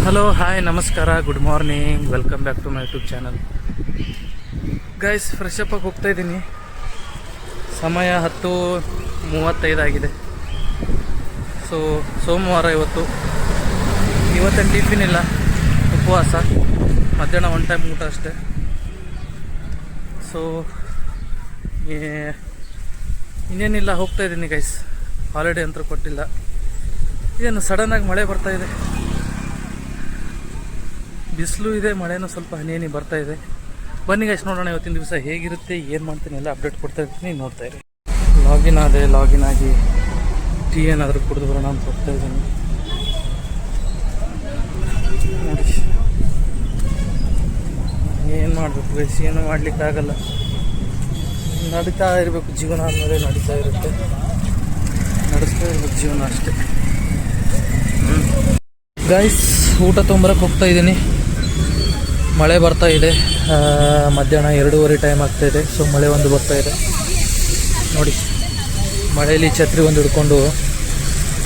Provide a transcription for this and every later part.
Hello hi ನಮಸ್ಕಾರ good morning welcome back to my YouTube channel. Guys fresh up ಆಗಿ ಹೋಗ್ತಾ ಇದ್ದೀನಿ. ಸಮಯ 10:35 ಆಗಿದೆ. ಸೊ ಸೋಮವಾರ ಇವತ್ತೇನು ಟಿಫಿನ್ ಇಲ್ಲ, ಉಪವಾಸ. ಮಧ್ಯಾಹ್ನ ಒನ್ ಟೈಮ್ ಊಟ ಅಷ್ಟೇ. ಸೊ ಇನ್ನೇನಿಲ್ಲ, ಹೋಗ್ತಾ ಇದ್ದೀನಿ ಗೈಸ್. ಹಾಲಿಡೇ ಅಂತೂ ಕೊಟ್ಟಿಲ್ಲ. ಇದೇನು ಸಡನ್ನಾಗಿ ಮಳೆ ಬರ್ತಾ ಇದೆ, ಬಿಸಿಲು ಇದೆ, ಮಳೆನೂ ಸ್ವಲ್ಪ ಹನಿ ಬರ್ತಾ ಇದೆ. ಬನ್ನಿ ಗೈಸ್, ನೋಡೋಣ ಇವತ್ತಿನ ದಿವಸ ಹೇಗಿರುತ್ತೆ, ಏನು ಮಾಡ್ತೀನಿ ಎಲ್ಲ ಅಪ್ಡೇಟ್ ಕೊಡ್ತಾ ಇರ್ತೀನಿ, ನೋಡ್ತಾ ಇರಿ. ಲಾಗಿನ್ ಆಗಿ ಟೀ ಏನಾದರೂ ಕುಡಿದು ಬರೋಣ ಅಂತ ಹೋಗ್ತಾ ಇದ್ದೀನಿ. ನೋಡಿ ಏನು ಮಾಡಬೇಕು ಗೈಸ್, ಏನು ಮಾಡಲಿಕ್ಕಾಗಲ್ಲ. ನಡೀತಾ ಇರಬೇಕು, ಜೀವನ ಆದಮೇಲೆ ನಡೀತಾ ಇರುತ್ತೆ, ನಡೆಸ್ತಾ ಇರಬೇಕು ಜೀವನ ಅಷ್ಟೇ. ಗೈಸ್ ಊಟ ತೊಂಬರಕ್ಕೆ ಹೋಗ್ತಾ ಇದ್ದೀನಿ. ಮಳೆ ಬರ್ತಾ ಇದೆ, ಮಧ್ಯಾಹ್ನ 2:30 ಟೈಮ್ ಆಗ್ತಾಯಿದೆ. ಸೊ ಮಳೆ ಒಂದು ಬರ್ತಾ ಇದೆ ನೋಡಿ. ಮಳೆಯಲ್ಲಿ ಛತ್ರಿ ಒಂದು ಹಿಡ್ಕೊಂಡು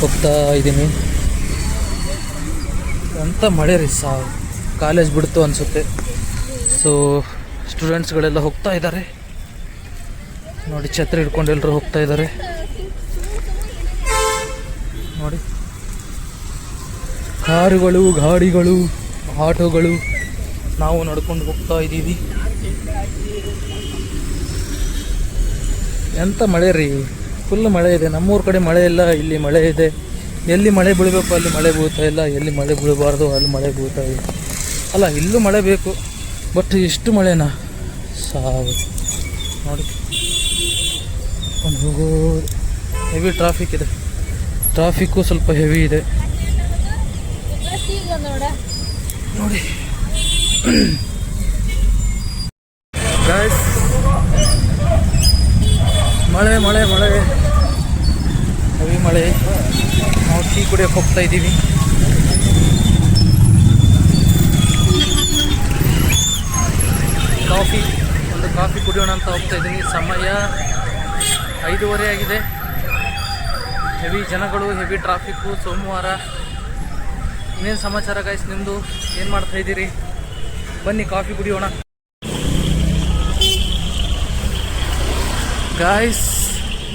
ಹೋಗ್ತಾ ಇದ್ದೀನಿ. ಅಂತ ಮಳೆ ರೀ, ಕಾಲೇಜ್ ಬಿಡ್ತು ಅನಿಸುತ್ತೆ. ಸೊ ಸ್ಟೂಡೆಂಟ್ಸ್ಗಳೆಲ್ಲ ಹೋಗ್ತಾ ಇದ್ದಾರೆ ನೋಡಿ, ಛತ್ರಿ ಹಿಡ್ಕೊಂಡು ಎಲ್ಲರೂ ಹೋಗ್ತಾ ಇದ್ದಾರೆ ನೋಡಿ. ಕಾರುಗಳು, ಗಾಡಿಗಳು, ಆಟೋಗಳು, ನಾವು ನಡ್ಕೊಂಡು ಹೋಗ್ತಾ ಇದ್ದೀವಿ. ಎಂಥ ಮಳೆ ರೀ, ಫುಲ್ ಮಳೆ ಇದೆ. ನಮ್ಮೂರ ಕಡೆ ಮಳೆ ಇಲ್ಲ, ಇಲ್ಲಿ ಮಳೆ ಇದೆ. ಎಲ್ಲಿ ಮಳೆ ಬೀಳಬೇಕು ಅಲ್ಲಿ ಮಳೆ ಬೀಳ್ತಾ ಇಲ್ಲ, ಎಲ್ಲಿ ಮಳೆ ಬೀಳಬಾರ್ದು ಅಲ್ಲಿ ಮಳೆ ಬೀಳ್ತಾ ಇದೆ. ಅಲ್ಲ, ಇಲ್ಲೂ ಮಳೆ ಬೇಕು, ಬಟ್ ಎಷ್ಟು ಮಳೆನಾ ಸಾವು ನೋಡಿ. ಹೋಗೋ ಹೆವಿ ಟ್ರಾಫಿಕ್ ಇದೆ, ಟ್ರಾಫಿಕ್ಕು ಸ್ವಲ್ಪ ಹೆವಿ ಇದೆ ನೋಡಿ. ಗಾಯ್ಸ್ ಮಳೆ ಮಳೆ ಮಳೆ ಹೆವಿ ಮಳೆ. ನಾವು ಟೀ ಕುಡಿಯೋಕೆ ಹೋಗ್ತಾ ಇದ್ದೀವಿ. ಕಾಫಿ ಕುಡಿಯೋಣ ಅಂತ ಹೋಗ್ತಾ ಇದ್ದೀನಿ. ಸಮಯ 5:30 ಆಗಿದೆ. ಹೆವಿ ಜನಗಳು, ಹೆವಿ ಟ್ರಾಫಿಕ್ಕು, ಸೋಮವಾರ. ಇನ್ನೇನು ಸಮಾಚಾರ ಗೈಸ್, ನಿಮ್ಮದು ಏನು ಮಾಡ್ತಾ ಇದ್ದೀರಿ? ಬನ್ನಿ ಕಾಫಿ ಕುಡಿಯೋಣ. ಗಾಯ್ಸ್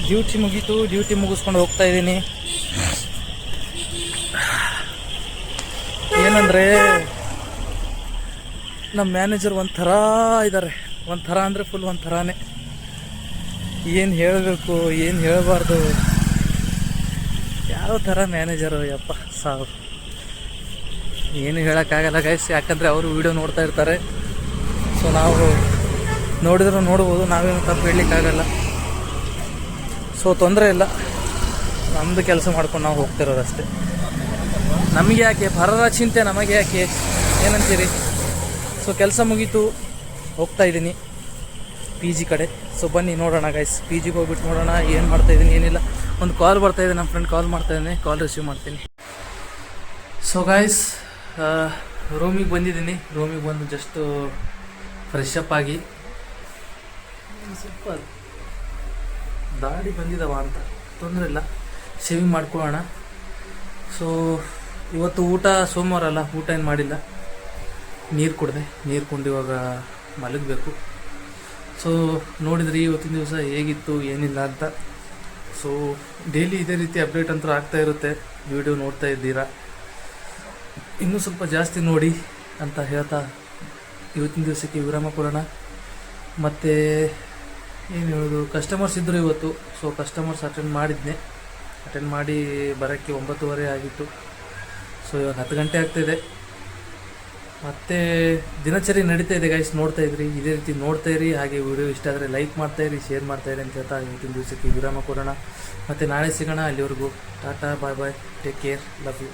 ಡ್ಯೂಟಿ ಮುಗೀತು, ಡ್ಯೂಟಿ ಮುಗಿಸ್ಕೊಂಡು ಹೋಗ್ತಾ ಇದ್ದೀನಿ. ಏನಂದರೆ ನಮ್ಮ ಮ್ಯಾನೇಜರ್ ಒಂಥರ ಇದ್ದಾರೆ, ಒಂಥರ ಅಂದರೆ ಫುಲ್ ಒಂಥರಾನೇ. ಏನು ಹೇಳಬೇಕು, ಏನು ಹೇಳಬಾರ್ದು, ಯಾವ ಥರ ಮ್ಯಾನೇಜರು ಯಪ್ಪ ಸಾವು. ಏನು ಹೇಳೋಕ್ಕಾಗಲ್ಲ ಗೈಸ್, ಯಾಕಂದರೆ ಅವರು ವೀಡಿಯೋ ನೋಡ್ತಾ ಇರ್ತಾರೆ. ಸೊ ನಾವು ನೋಡಿದ್ರು ನೋಡ್ಬೋದು, ನಾವೇನು ತಪ್ಪು ಹೇಳಲಿಕ್ಕಾಗಲ್ಲ. ಸೊ ತೊಂದರೆ ಇಲ್ಲ, ನಮ್ಮದು ಕೆಲಸ ಮಾಡ್ಕೊಂಡು ನಾವು ಹೋಗ್ತಿರೋದಷ್ಟೇ. ನಮಗೆ ಯಾಕೆ ಪರರ ಚಿಂತೆ, ನಮಗೆ ಯಾಕೆ, ಏನಂತೀರಿ? ಸೊ ಕೆಲಸ ಮುಗೀತು, ಹೋಗ್ತಾ ಇದ್ದೀನಿ ಪಿ ಜಿ ಕಡೆ. ಸೊ ಬನ್ನಿ ನೋಡೋಣ ಗೈಸ್, ಪಿ ಜಿಗೆ ಹೋಗ್ಬಿಟ್ಟು ನೋಡೋಣ ಏನು ಮಾಡ್ತಾಯಿದ್ದೀನಿ ಏನಿಲ್ಲ. ಒಂದು ಕಾಲ್ ಬರ್ತಾಯಿದೆ, ನಮ್ಮ ಫ್ರೆಂಡ್ ಕಾಲ್ ಮಾಡ್ತಾಯಿದ್ದೀನಿ, ಕಾಲ್ ರಿಸೀವ್ ಮಾಡ್ತೀನಿ. ಸೊ ಗೈಸ್ ರೂಮಿಗೆ ಬಂದಿದ್ದೀನಿ. ರೂಮಿಗೆ ಬಂದು ಜಸ್ಟು ಫ್ರೆಶ್ ಅಪ್ ಆಗಿ ಸ್ವಲ್ಪ ದಾಡಿ ಬಂದಿದ್ದಾವ ಅಂತ ತೊಂದರೆ ಇಲ್ಲ, ಶೇವಿಂಗ್ ಮಾಡ್ಕೊಳ್ಳೋಣ. ಸೊ ಇವತ್ತು ಊಟ ಸೋಮವಾರ ಅಲ್ಲ, ಊಟ ಏನು ಮಾಡಿಲ್ಲ, ನೀರು ಕುಡಿದೆ. ನೀರು ಕುಂಡು ಇವಾಗ ಮಲಗಬೇಕು. ಸೊ ನೋಡಿದ್ರಿ ಇವತ್ತಿನ ದಿವಸ ಹೇಗಿತ್ತು ಏನಿಲ್ಲ ಅಂತ. ಸೊ ಡೈಲಿ ಇದೇ ರೀತಿ ಅಪ್ಡೇಟ್ ಅಂತೂ ಆಗ್ತಾ ಇರುತ್ತೆ, ವಿಡಿಯೋ ನೋಡ್ತಾ ಇದ್ದೀರಾ. ಇನ್ನೂ ಸ್ವಲ್ಪ ಜಾಸ್ತಿ ನೋಡಿ ಅಂತ ಹೇಳ್ತಾ ಇವತ್ತಿನ ದಿವಸಕ್ಕೆ ವಿರಾಮ ಕೊಡೋಣ. ಮತ್ತು ಏನು ಹೇಳೋದು, ಕಸ್ಟಮರ್ಸ್ ಇದ್ದರು ಇವತ್ತು. ಸೊ ಕಸ್ಟಮರ್ಸ್ ಅಟೆಂಡ್ ಮಾಡಿ ಬರೋಕ್ಕೆ 9:30 ಆಗಿತ್ತು. ಸೊ ಇವಾಗ 10 ಗಂಟೆ ಆಗ್ತಾಯಿದೆ. ಮತ್ತು ದಿನಚರಿ ನಡೀತಾ ಇದೆ ಗೈಸ್, ನೋಡ್ತಾ ಇದ್ರಿ, ಇದೇ ರೀತಿ ನೋಡ್ತಾ ಇರಿ. ಹಾಗೆ ವಿಡಿಯೋ ಇಷ್ಟ ಆದರೆ ಲೈಕ್ ಮಾಡ್ತಾಯಿರಿ, ಶೇರ್ ಮಾಡ್ತಾಯಿರಿ ಅಂತ ಹೇಳ್ತಾ ಇವತ್ತಿನ ದಿವಸಕ್ಕೆ ವಿರಾಮ ಕೊಡೋಣ. ಮತ್ತು ನಾಳೆ ಸಿಗೋಣ. ಅಲ್ಲಿವರೆಗೂ ಟಾಟಾ, ಬಾಯ್ ಬಾಯ್, ಟೇಕ್ ಕೇರ್, ಲವ್ ಯು.